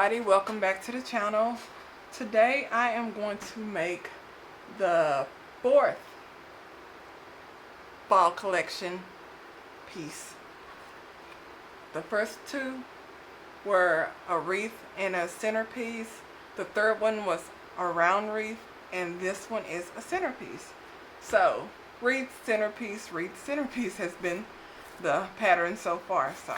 everybody, welcome back to the channel. Today I am going to make the fourth fall collection piece. The first two were a wreath and a centerpiece. The third one was a round wreath, and this one is a centerpiece. So wreath, centerpiece has been the pattern so far. So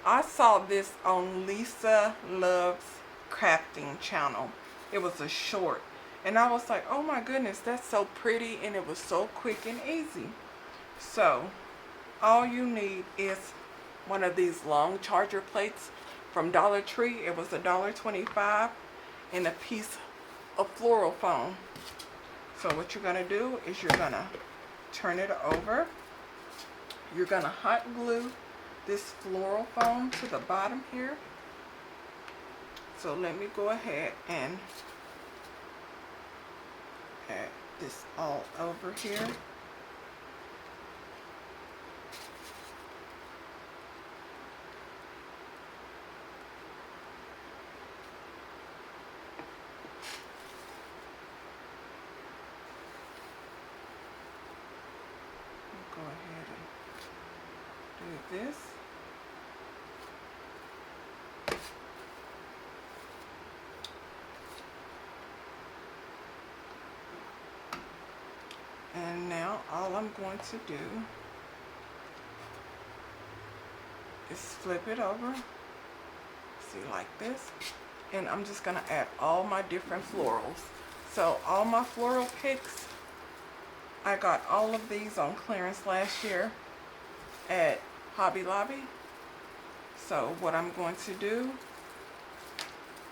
I saw this on Lisa Loves Crafting channel. It was a short, and I was like, oh my goodness, that's so pretty, and it was so quick and easy. So all you need is one of these long charger plates from Dollar Tree. It was $1.25, and a piece of floral foam. So what you're gonna do is you're gonna turn it over. You're gonna hot glue this floral foam to the bottom here. So let me go ahead and add this all over here. Go ahead and do this. And now all I'm going to do is flip it over, see, like this, and I'm just gonna add all my different florals. So all my floral picks, I got all of these on clearance last year at Hobby Lobby. So what I'm going to do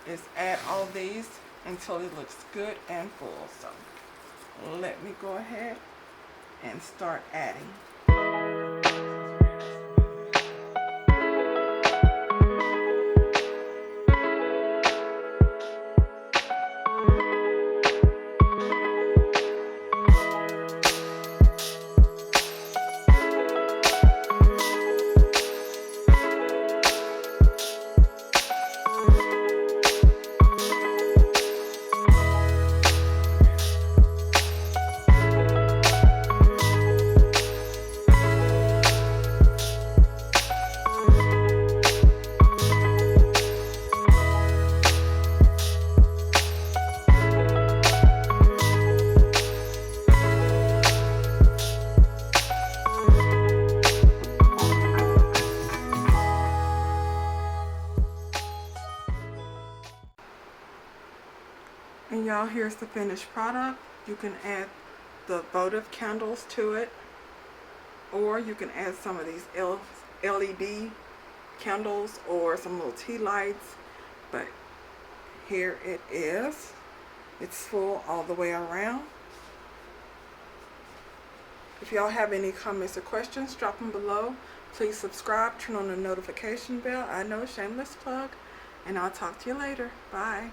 is add all these until it looks good and full. So let me go ahead and start adding. And y'all, here's the finished product. You can add the votive candles to it, or you can add some of these LED candles or some little tea lights. But here it is. It's full all the way around. If y'all have any comments or questions, drop them below. Please subscribe, turn on the notification bell. I know, shameless plug, and I'll talk to you later. Bye.